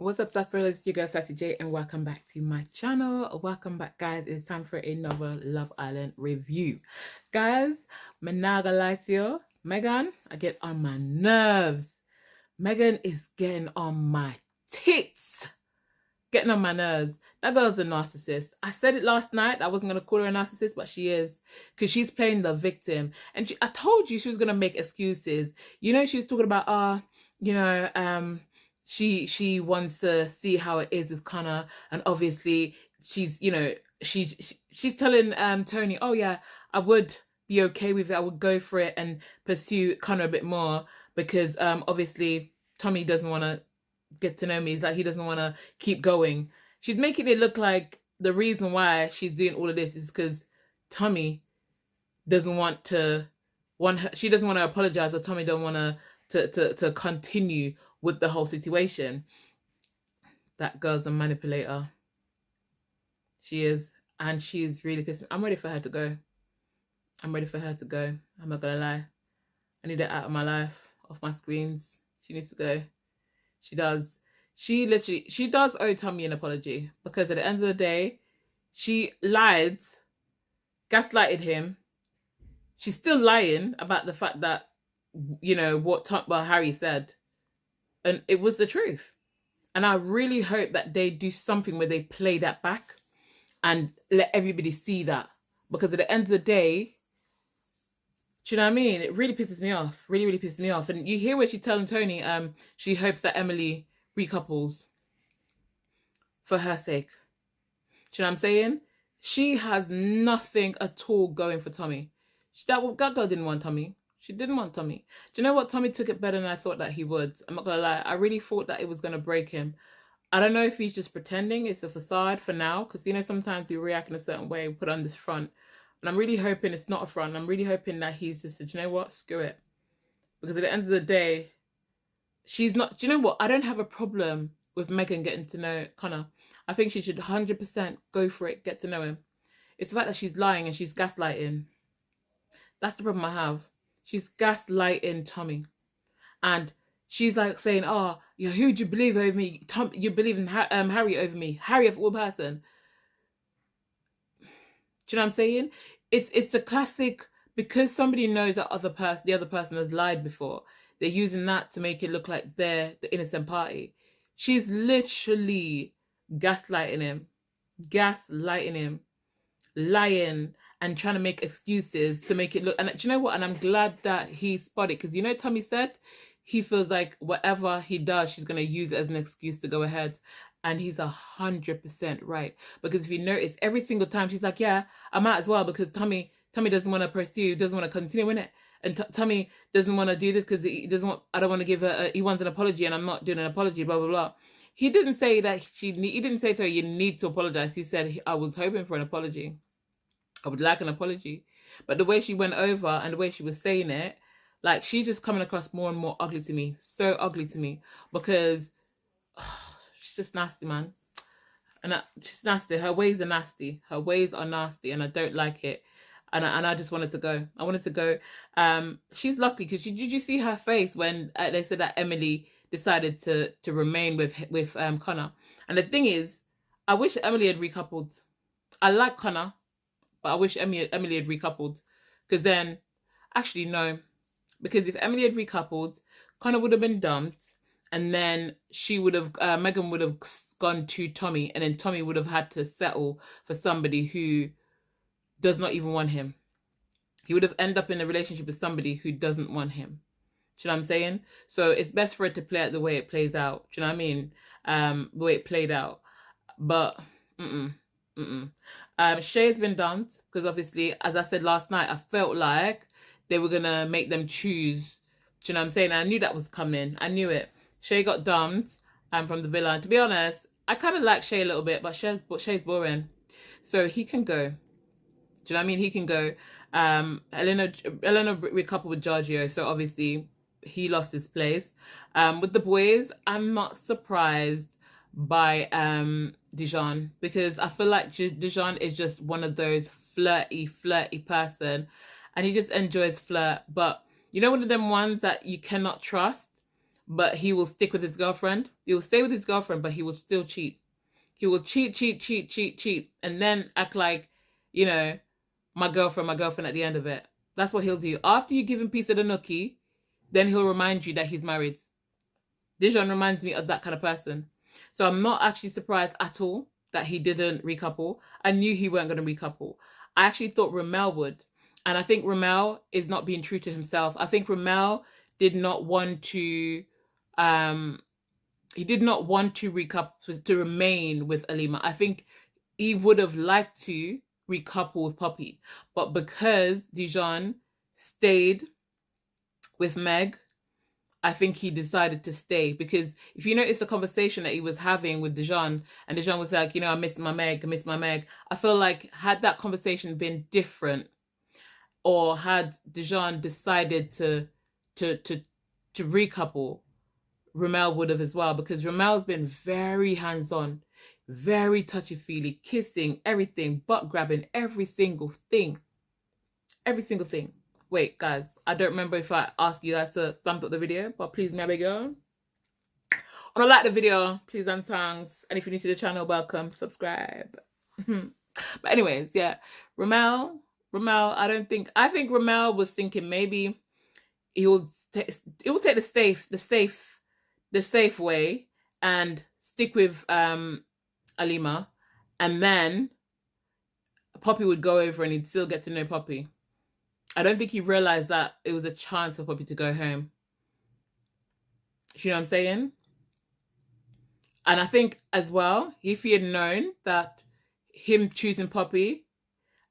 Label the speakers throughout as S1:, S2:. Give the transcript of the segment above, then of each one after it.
S1: What's up, Sassy? It's your girl Sassy J, and welcome back to my channel. Welcome back, guys. It's time for another Love Island review. Guys, I'm not gonna lie to you. Megan, I get on my nerves. Megan is getting on my tits. Getting on my nerves. That girl's a narcissist. I said it last night. I wasn't going to call her a narcissist, but she is. Because she's playing the victim. And I told you she was going to make excuses. You know, she was talking about, she wants to see how it is with Connor. And obviously, she's, you know, she's telling Tony, oh yeah, I would be okay with it. I would go for it and pursue Connor a bit more. Because obviously, Tommy doesn't want to get to know me. It's like he doesn't want to keep going. She's making it look like the reason why she's doing all of this is because Tommy doesn't want her, she doesn't want to apologize, or Tommy don't want to continue with the whole situation. That girl's a manipulator. She is, and she is really pissed me. I'm ready for her to go. I'm ready for her to go. I'm not gonna lie. I need her out of my life, off my screens. She needs to go. She does. She does owe Tommy an apology, because at the end of the day, she lied, gaslighted him. She's still lying about the fact that, you know, what Harry said. And it was the truth. And I really hope that they do something where they play that back and let everybody see that. Because at the end of the day, do you know what I mean? It really pisses me off. Really, really pisses me off. And you hear where she's telling Tony, she hopes that Emily recouples for her sake. Do you know what I'm saying? She has nothing at all going for Tommy. That girl didn't want Tommy. She didn't want Tommy. Do you know what? Tommy took it better than I thought that he would. I'm not going to lie. I really thought that it was going to break him. I don't know if he's just pretending. It's a facade for now. Because, you know, sometimes we react in a certain way, we put on this front. And I'm really hoping it's not a front. I'm really hoping that he's just said, you know what? Screw it. Because at the end of the day, she's not... Do you know what? I don't have a problem with Megan getting to know Connor. I think she should 100% go for it, get to know him. It's the fact that she's lying and she's gaslighting. That's the problem I have. She's gaslighting Tommy. And she's like saying, oh, who do you believe over me? You believe in Harry over me. Harry of all person. Do you know what I'm saying? It's a classic, because somebody knows that the other person has lied before. They're using that to make it look like they're the innocent party. She's literally gaslighting him, lying, and trying to make excuses to make it look. And do you know what? And I'm glad that he spotted, because you know, Tommy said he feels like whatever he does, she's gonna use it as an excuse to go ahead. And he's 100% right. Because if you notice, every single time she's like, yeah, I might as well, because Tommy doesn't want to pursue, doesn't want to continue in it. And Tommy doesn't want to do this because he doesn't want, I don't want to give her, he wants an apology and I'm not doing an apology, blah, blah, blah. He didn't say that he didn't say to her, you need to apologize. He said, I was hoping for an apology. I would like an apology. But the way she went over and the way she was saying it, like, she's just coming across more and more ugly to me. So ugly to me. Because she's just nasty, man. And she's nasty. Her ways are nasty. Her ways are nasty, and I don't like it. And I just wanted to go. I wanted to go. She's lucky, because did you see her face when they said that Emily decided to remain with Connor? And the thing is, I wish Emily had recoupled. I like Connor, but I wish Emily had recoupled. Because then, actually no. Because if Emily had recoupled, Connor would have been dumped. And then she would have, Megan would have gone to Tommy. And then Tommy would have had to settle for somebody who does not even want him. He would have ended up in a relationship with somebody who doesn't want him. Do you know what I'm saying? So it's best for it to play out the way it plays out. Do you know what I mean? The way it played out. But, Shea's been dumped. Because obviously, as I said last night, I felt like they were going to make them choose. Do you know what I'm saying? And I knew that was coming. I knew it. Shea got dumped from the villa. And to be honest, I kind of like Shea a little bit, but Shea's boring. So he can go. Do you know what I mean? He can go. Elena recoupled with Giorgio, so obviously he lost his place. With the boys, I'm not surprised by Dijon, because I feel like Dijon is just one of those flirty person, and he just enjoys flirt. But you know, one of them ones that you cannot trust, but he will stick with his girlfriend. He will stay with his girlfriend, but he will still cheat. He will cheat, and then act like, you know, my girlfriend at the end of it. That's what he'll do. After you give him piece of the nookie, then he'll remind you that he's married. Dijon reminds me of that kind of person. So I'm not actually surprised at all that he didn't recouple. I knew he weren't going to recouple. I actually thought Ramel would. And I think Ramel is not being true to himself. I think Ramel did not want to recouple, to remain with Alima. I think he would have liked to recouple with Poppy, but because Dijon stayed with Meg, I think he decided to stay. Because if you notice the conversation that he was having with Dijon, and Dijon was like, you know, I miss my Meg. I feel like had that conversation been different, or had Dijon decided to recouple, Ramel would have as well, because Ramel's been very hands-on, very touchy-feely, kissing, everything, butt grabbing, every single thing. Wait, guys, I don't remember if I asked you guys to thumbs up the video, but please, maybe go. When I like the video, please thanks. And if you're new to the channel, welcome, subscribe. But anyways, yeah, Ramel, I think Ramel was thinking maybe he will take the safe way and stick with Alima, and then Poppy would go over and he'd still get to know Poppy. I don't think he realized that it was a chance for Poppy to go home. You know what I'm saying? And I think as well, if he had known that him choosing Poppy,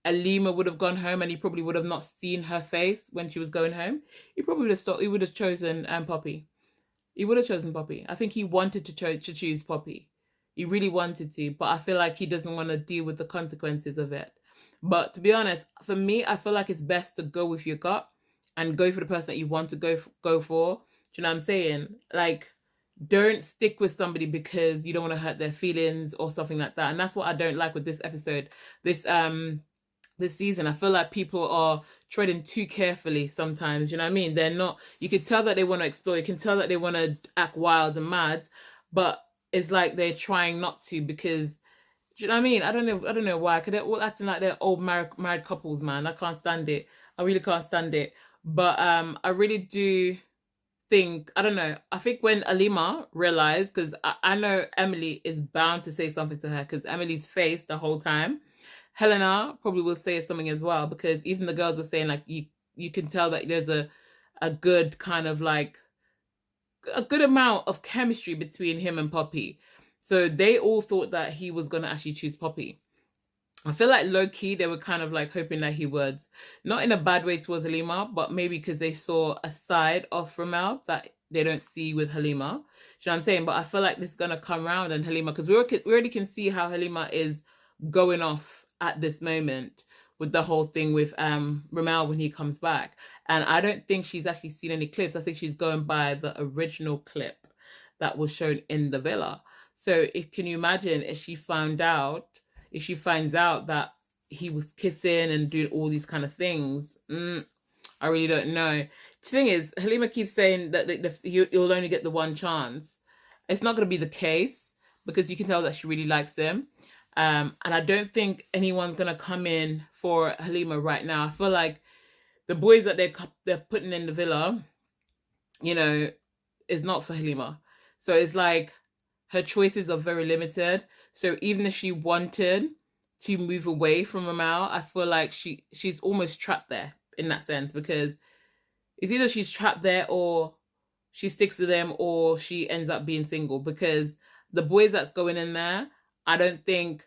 S1: Alima would have gone home and he probably would have not seen her face when she was going home. He probably would have chosen Poppy. He would have chosen Poppy. I think he wanted to choose Poppy. He really wanted to, but I feel like he doesn't want to deal with the consequences of it. But to be honest, for me, I feel like it's best to go with your gut and go for the person that you want to go for. Do you know what I'm saying? Like, don't stick with somebody because you don't want to hurt their feelings or something like that. And that's what I don't like with this episode. This season, I feel like people are treading too carefully sometimes. You know what I mean? They're not. You can tell that they want to explore. You can tell that they want to act wild and mad, but it's like they're trying not to because. Do you know what I mean? I don't know why. Because they're all acting like they're old married couples, man. I can't stand it. I really can't stand it. But I really do think, I don't know. I think when Alima realized, because I know Emily is bound to say something to her, because Emily's face the whole time. Helena probably will say something as well, because even the girls were saying, like, you can tell that there's a good kind of like, a good amount of chemistry between him and Poppy. So they all thought that he was going to actually choose Poppy. I feel like low-key, they were kind of like hoping that he would. Not in a bad way towards Halima, but maybe because they saw a side of Ramel that they don't see with Halima. Do you know what I'm saying? But I feel like this is going to come around and Halima, because we already can see how Halima is going off at this moment with the whole thing with Ramel when he comes back. And I don't think she's actually seen any clips. I think she's going by the original clip that was shown in the villa. So can you imagine if she finds out that he was kissing and doing all these kind of things? I really don't know. The thing is, Halima keeps saying that you'll only get the one chance. It's not going to be the case, because you can tell that she really likes him. And I don't think anyone's going to come in for Halima right now. I feel like the boys that they're putting in the villa, you know, is not for Halima. So it's like, her choices are very limited. So even if she wanted to move away from Ramel, I feel like she's almost trapped there in that sense, because it's either she's trapped there or she sticks to them or she ends up being single, because the boys that's going in there, I don't think,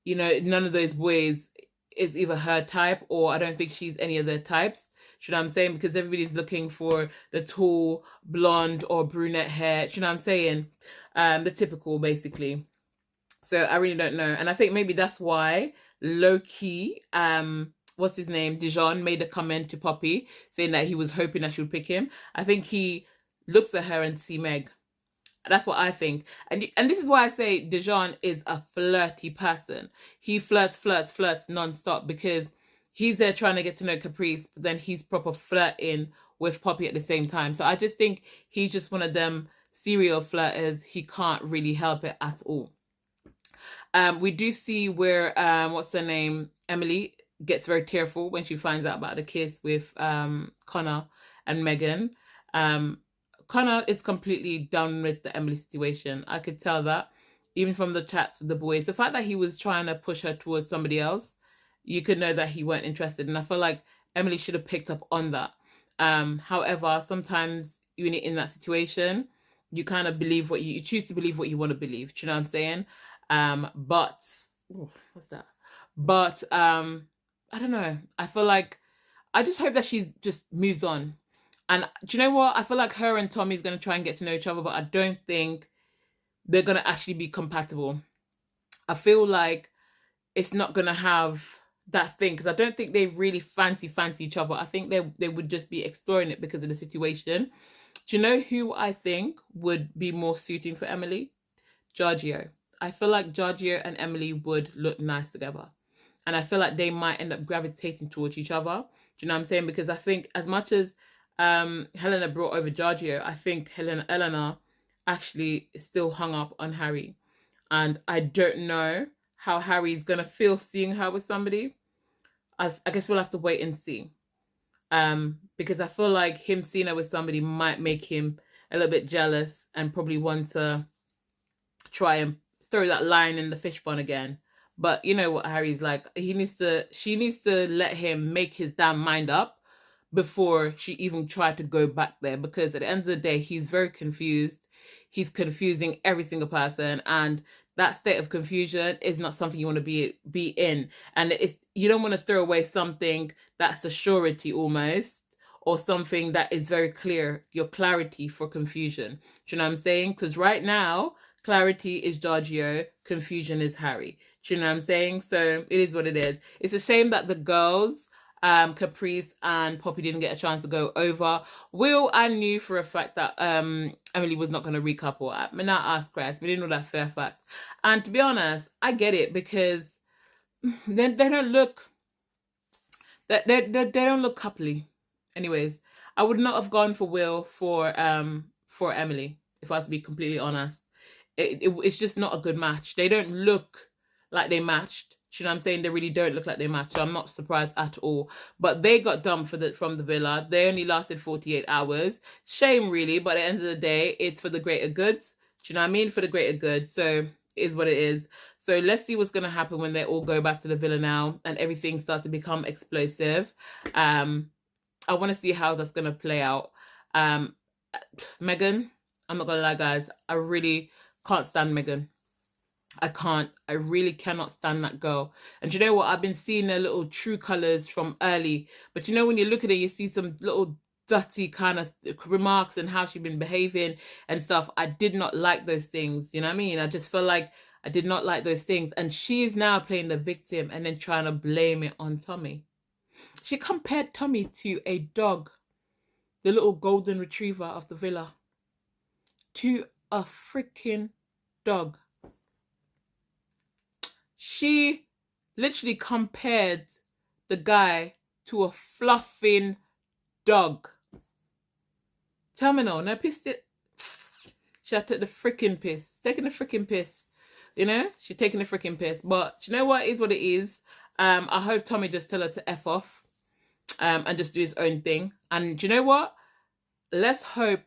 S1: you know, none of those boys is either her type, or I don't think she's any of their types. You know what I'm saying? Because everybody's looking for the tall, blonde or brunette hair. You know what I'm saying? The typical, basically. So I really don't know. And I think maybe that's why low-key, what's his name? Dijon made a comment to Poppy saying that he was hoping that she would pick him. I think he looks at her and see Meg. That's what I think. And this is why I say Dijon is a flirty person. He flirts non-stop, because he's there trying to get to know Caprice, but then he's proper flirting with Poppy at the same time. So I just think he's just one of them serial flirters. He can't really help it at all. We do see where what's her name, Emily, gets very tearful when she finds out about the kiss with Connor and Megan. Connor is completely done with the Emily situation. I could tell that even from the chats with the boys. The fact that he was trying to push her towards somebody else, you could know that he weren't interested. And I feel like Emily should have picked up on that. However, sometimes when you're in that situation, you kind of believe what you choose to believe what you want to believe. Do you know what I'm saying? But what's that? But I don't know. I feel like I just hope that she just moves on. And do you know what? I feel like her and Tommy's going to try and get to know each other, but I don't think they're going to actually be compatible. I feel like it's not going to have that thing, because I don't think they really fancy each other. I think they would just be exploring it because of the situation. Do you know who I think would be more suiting for Emily? Giorgio. I feel like Giorgio and Emily would look nice together. And I feel like they might end up gravitating towards each other. Do you know what I'm saying? Because I think as much as Helena brought over Giorgio, I think Eleanor actually is still hung up on Harry. And I don't know how Harry's going to feel seeing her with somebody. I guess we'll have to wait and see. Because I feel like him seeing her with somebody might make him a little bit jealous and probably want to try and throw that line in the fish pond again. But you know what Harry's like. She needs to let him make his damn mind up before she even tried to go back there. Because at the end of the day, he's very confused. He's confusing every single person. And that state of confusion is not something you want to be in. And you don't want to throw away something that's a surety almost, or something that is very clear, your clarity for confusion. Do you know what I'm saying? Because right now, clarity is Giorgio, confusion is Harry. Do you know what I'm saying? So it is what it is. It's a shame that the girls, Caprice and Poppy, didn't get a chance to go over. Will, I knew for a fact that Emily was not going to recouple. I mean, not ask Christ. We didn't know that fair fact. And to be honest, I get it, because they don't look... They don't look coupley. Anyways, I would not have gone for Will for Emily, if I was to be completely honest. It's just not a good match. They don't look like they matched. You know what I'm saying? They really don't look like they matched. So I'm not surprised at all. But they got dumped from the villa. They only lasted 48 hours. Shame, really. But at the end of the day, it's for the greater goods. Do you know what I mean? For the greater good. So it is what it is. So let's see what's going to happen when they all go back to the villa now and everything starts to become explosive. I want to see how that's going to play out. Megan, I'm not going to lie, guys. I really can't stand Megan. I can't. I really cannot stand that girl. And you know what? I've been seeing her little true colours from early. But you know, when you look at it, you see some little dirty kind of remarks and how she's been behaving and stuff. I did not like those things. You know what I mean? I just felt like I did not like those things. And she is now playing the victim and then trying to blame it on Tommy. She compared Tommy to a dog, the little golden retriever of the villa, to a freaking dog. She literally compared the guy to a fluffing dog. Tell me no pissed it. She had to take the freaking piss. Taking the freaking piss. You know? She's taking the freaking piss. But you know what? It is what it is. I hope Tommy just tell her to F off. And just do his own thing. And do you know what? Let's hope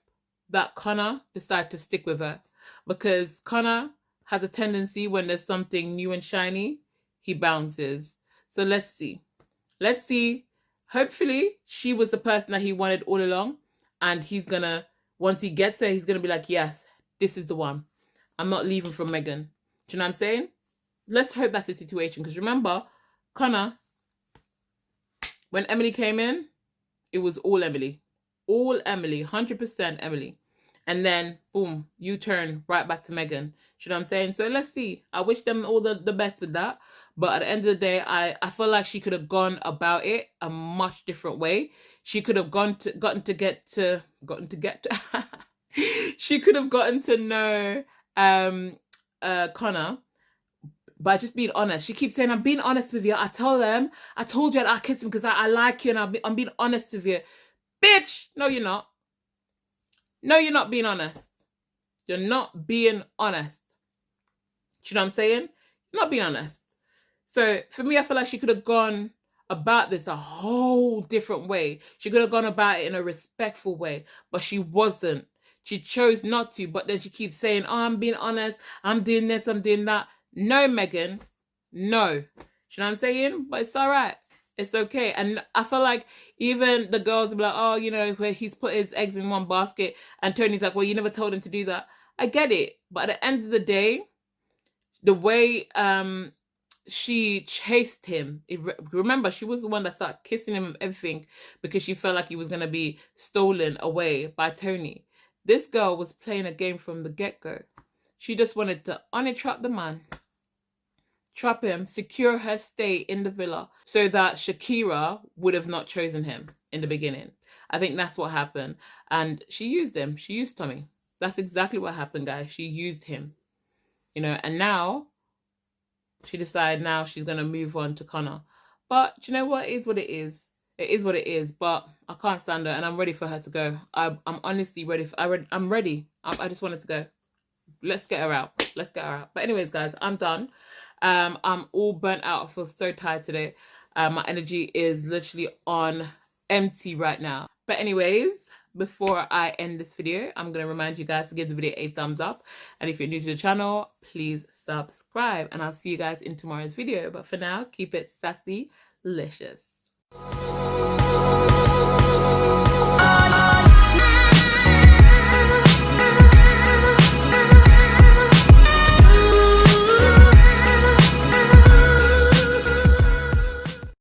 S1: that Connor decides to stick with her. Because Connor has a tendency, when there's something new and shiny, he bounces. So let's see. Let's see. Hopefully, she was the person that he wanted all along. And he's going to, once he gets her, he's going to be like, yes, this is the one. I'm not leaving from Megan. Do you know what I'm saying? Let's hope that's the situation. Because remember, Connor, when Emily came in, it was all Emily. All Emily. 100% Emily. And then, boom, you turn right back to Megan. You know what I'm saying? So let's see. I wish them all the best with that. But at the end of the day, I feel like she could have gone about it a much different way. She could have gotten to she could have gotten to know Connor by just being honest. She keeps saying, I'm being honest with you. I told you I'll kiss him because I like you and I'm being honest with you. Bitch, no, you're not. No, you're not being honest. You're not being honest. Do you know what I'm saying? You're not being honest. So for me, I feel like she could have gone about this a whole different way. She could have gone about it in a respectful way, but she wasn't. She chose not to, but then she keeps saying, oh, I'm being honest. I'm doing this, I'm doing that. No, Megan. No. You know what I'm saying? But it's all right. It's okay. And I feel like even the girls will be like, oh, you know, where he's put his eggs in one basket. And Tony's like, well, you never told him to do that. I get it. But at the end of the day, the way she chased him, remember, she was the one that started kissing him and everything because she felt like he was going to be stolen away by Tony. This girl was playing a game from the get-go. She just wanted to trap the man, trap him, secure her stay in the villa so that Shakira would have not chosen him in the beginning. I think that's what happened. And she used him. She used Tommy. That's exactly what happened, guys. She used him. You know, and now she decided now she's going to move on to Connor. But you know what? It is what it is. It is what it is. But I can't stand her and I'm ready for her to go. I'm honestly ready. I'm ready. I just wanted to go. Let's get her out. Let's get her out. But anyways, guys, I'm done. I'm all burnt out. I feel so tired today. My energy is literally on empty right now. But anyways, before I end this video, I'm going to remind you guys to give the video a thumbs up. And if you're new to the channel, please subscribe. And I'll see you guys in tomorrow's video. But for now, keep it sassy-licious.